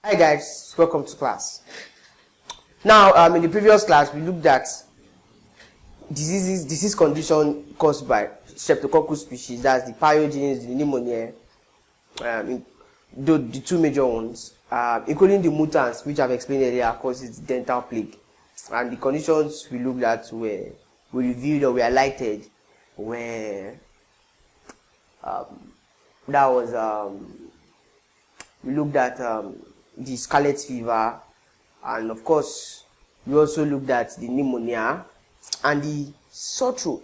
Hi guys, welcome to class. Now, in the previous class, we looked at disease condition caused by Streptococcus species. That's the pyogenes, the pneumonia, the two major ones, including the mutants, which I've explained earlier, causes the dental plague. And the conditions we looked at we reviewed or we highlighted were we looked at the scarlet fever, and of course we also looked at the pneumonia and the sore throat,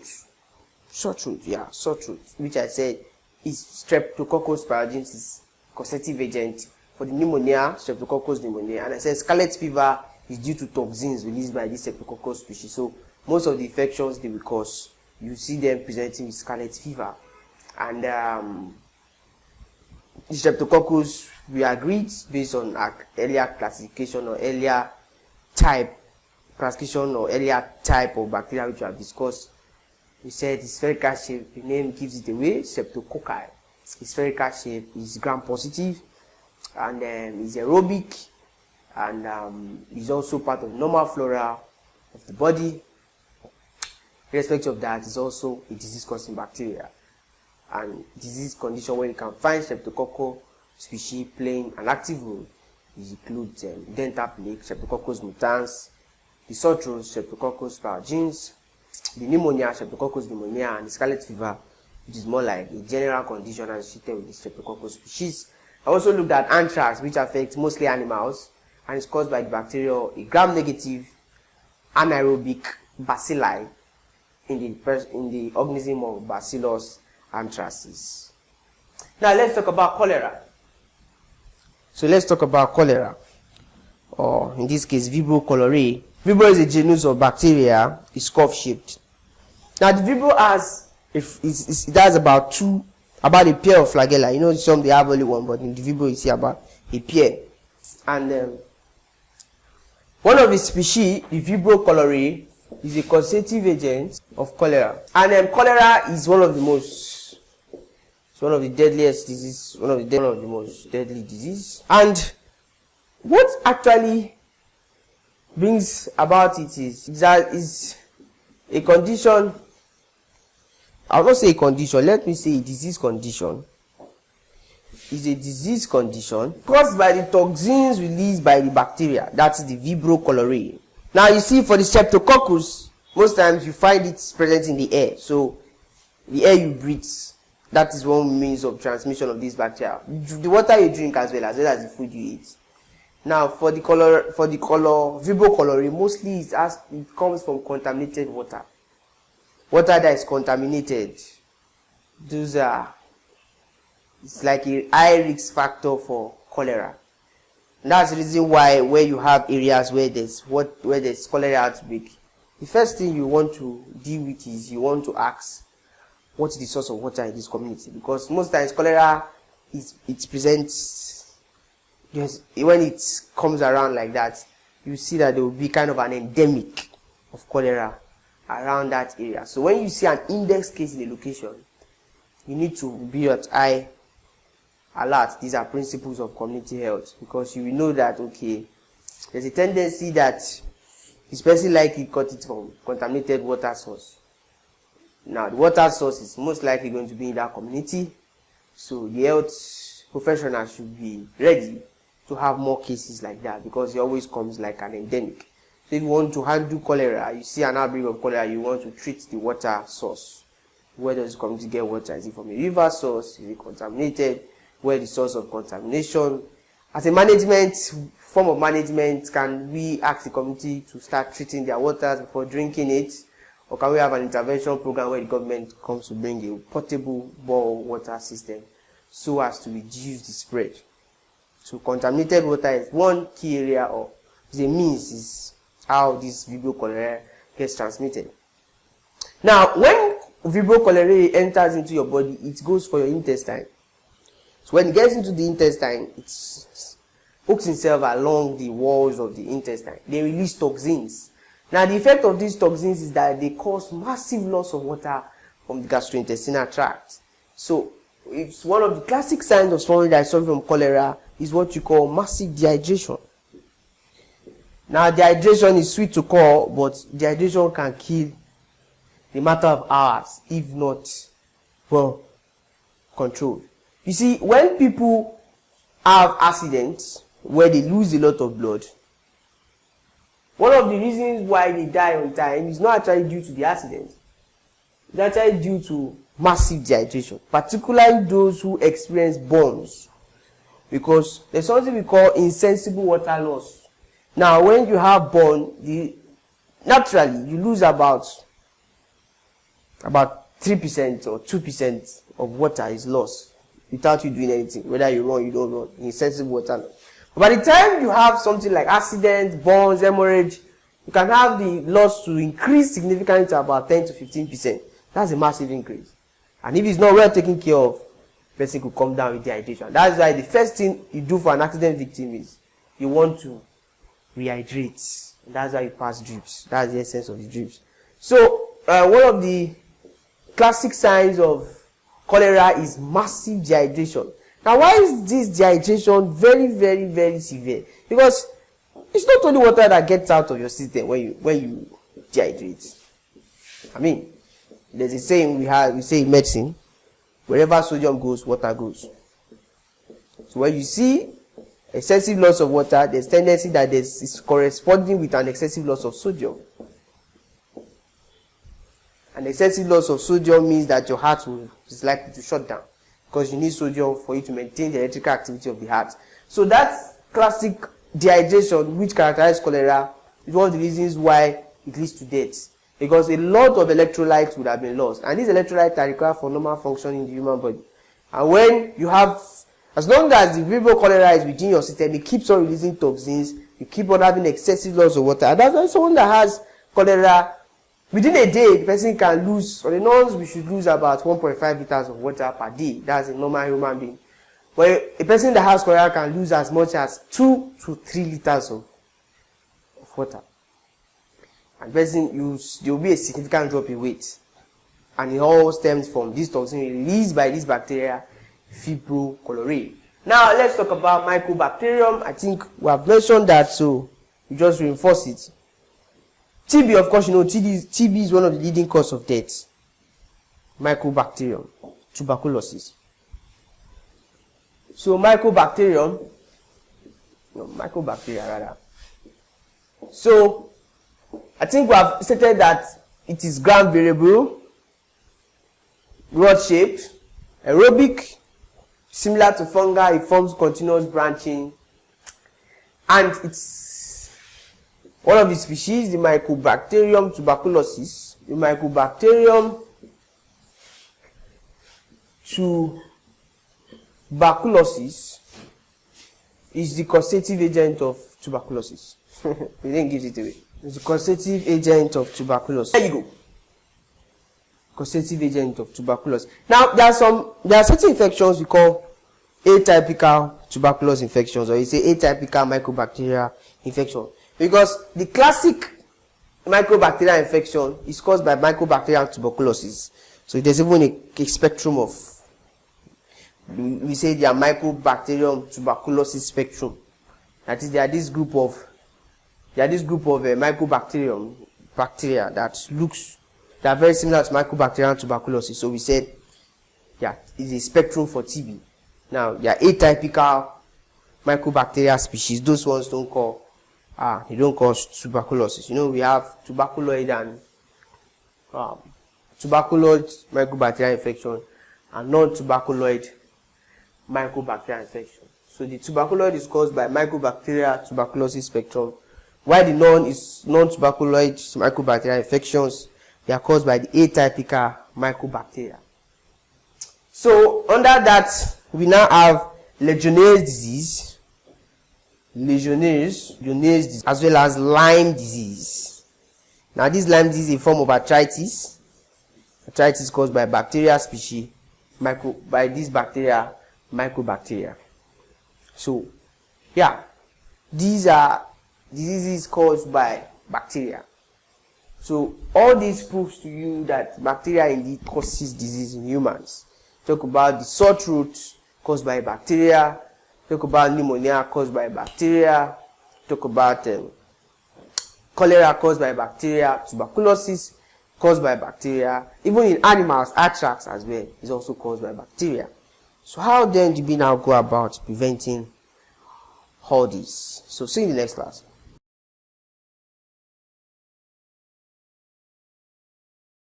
which I said is Streptococcus pyogenes causative agent. For the pneumonia, Streptococcus pneumoniae, and I said scarlet fever is due to toxins released by this Streptococcus species. So most of the infections they will cause, you see them presenting with scarlet fever. And the Streptococcus, we agreed based on our earlier classification or earlier type of bacteria which we have discussed. We said it's spherical shape, the name gives it away, streptococci. It's spherical shape, is gram-positive, and is aerobic, and is also part of normal flora of the body. Irrespective of that, is also a disease-causing bacteria. And disease condition where you can find Streptococcus species playing an active role includes dental plague, Streptococcus mutans, the sore throat, Streptococcus pyogenes, the pneumonia, Streptococcus pneumoniae, and the scarlet fever, which is more like a general condition associated with the Streptococcus species. I also looked at anthrax, which affects mostly animals, and is caused by the bacteria, a gram-negative anaerobic bacilli in the organism of Bacillus anthracis. Now let's talk about cholera. So let's talk about cholera, or in this case Vibrio cholerae. Vibrio is a genus of bacteria. It's cup-shaped. Now the Vibrio has it has about a pair of flagella. You know, some they have only one, but in the Vibrio you see about a pair. And one of the species, the Vibrio cholerae, is a causative agent of cholera. And cholera is one of the most deadliest diseases, one of the most deadly diseases. And what actually brings about it is a condition. I will not say a condition, let me say a disease condition. Is a disease condition caused by the toxins released by the bacteria. That's the Vibrio cholerae. Now you see, for the Streptococcus, most times you find it present in the air. So the air you breathe, that is one means of transmission of this bacteria. The water you drink as well as the food you eat. Now for the Vibrio cholerae, mostly it comes from contaminated water. Water that is contaminated. It's like a high risk factor for cholera. And that's the reason why where you have areas where there's cholera outbreak, the first thing you want to deal with is you want to ask what is the source of water in this community, because most times cholera it presents when it comes around like that, you see that there will be kind of an endemic of cholera around that area. So when you see an index case in a location, you need to be at high alert. These are principles of community health, because you will know that okay, there's a tendency that this person likely got it from contaminated water source. Now the water source is most likely going to be in that community, so the health professional should be ready to have more cases like that, because it always comes like an endemic. So if you want to handle cholera, you see an outbreak of cholera, you want to treat the water source. Where does the community get water? Is it from a river source? Is it contaminated? Where the source of contamination? As a form of management, can we ask the community to start treating their waters before drinking it? Or can we have an intervention program where the government comes to bring a portable bore water system so as to reduce the spread? So contaminated water is one key area, or the means is how this Vibrio cholerae gets transmitted. Now, when Vibrio cholerae enters into your body, it goes for your intestine. So when it gets into the intestine, it hooks itself along the walls of the intestine. They release toxins. Now the effect of these toxins is that they cause massive loss of water from the gastrointestinal tract. So it's one of the classic signs of someone that is suffering from cholera is what you call massive dehydration. Now, dehydration is sweet to call, but dehydration can kill in a matter of hours, if not well controlled. You see, when people have accidents where they lose a lot of blood, one of the reasons why they die on time is not actually due to the accident. It's actually due to massive dehydration, particularly those who experience burns, because there's something we call insensible water loss. Now, when you have burn, naturally you lose about 3% or 2% of water is lost without you doing anything, whether you run, you don't run, insensible water loss. But by the time you have something like accident, burns, hemorrhage, you can have the loss to increase significantly to about 10 to 15%. That's a massive increase. And if it's not well taken care of, the person could come down with dehydration. That's why the first thing you do for an accident victim is you want to rehydrate. That's why you pass drips. That's the essence of the drips. So, one of the classic signs of cholera is massive dehydration. Now, why is this dehydration very, very, very severe? Because it's not only water that gets out of your system when you dehydrate. I mean, there's a saying we say in medicine, wherever sodium goes, water goes. So when you see excessive loss of water, there's tendency that it's corresponding with an excessive loss of sodium. An excessive loss of sodium means that your heart is likely to shut down, because you need sodium for you to maintain the electrical activity of the heart. So that classic dehydration, which characterizes cholera, is one of the reasons why it leads to death. Because a lot of electrolytes would have been lost. And these electrolytes are required for normal function in the human body. And when you have, as long as the vibrio cholera is within your system, it keeps on releasing toxins, you keep on having excessive loss of water. And that's why someone that has cholera, within a day, the person can lose, for the nuns, we should lose about 1.5 liters of water per day. That's a normal human being. But a person that has cholera can lose as much as 2 to 3 liters of water. And person, there will be a significant drop in weight. And it all stems from this toxin released by this bacteria, fibrocolerae. Now, let's talk about Mycobacterium. I think we have mentioned that, so we just reinforce it. TB, of course, you know, TB is one of the leading causes of death. Mycobacterium, tuberculosis. So, mycobacteria rather. So, I think we have stated that it is gram variable, rod-shaped, aerobic, similar to fungi, it forms continuous branching, and it's one of the species, the Mycobacterium tuberculosis. The Mycobacterium tuberculosis is the causative agent of tuberculosis. We didn't give it away. It's the causative agent of tuberculosis. There you go. Causative agent of tuberculosis. Now, there are certain infections we call atypical tuberculosis infections, or you say atypical mycobacteria infection, because the classic mycobacterial infection is caused by mycobacterial tuberculosis. So there's even a spectrum of, we say they are Mycobacterium tuberculosis spectrum. That is, they are this group of mycobacterium bacteria that are very similar to mycobacterial tuberculosis. So we said, yeah, it's a spectrum for TB. Now, they are atypical mycobacteria species. Those ones don't cause tuberculosis. You know, we have tuberculoid and tuberculoid mycobacterial infection and non-tuberculoid mycobacterial infection. So the tuberculoid is caused by mycobacteria tuberculosis spectrum, while the non-tuberculoid mycobacterial infections, they are caused by the atypical mycobacteria. So under that, we now have Legionnaires disease, as well as Lyme disease. Now this Lyme disease is a form of arthritis. Arthritis caused by bacteria species, by this bacteria, mycobacteria. So, yeah, these are diseases caused by bacteria. So, all this proves to you that bacteria indeed causes disease in humans. Talk about the sore throat caused by bacteria. talk about pneumonia caused by bacteria, talk about cholera caused by bacteria, tuberculosis caused by bacteria. Even in animals, anthrax as well is also caused by bacteria. So how then do we now go about preventing all these? So see you in the next class.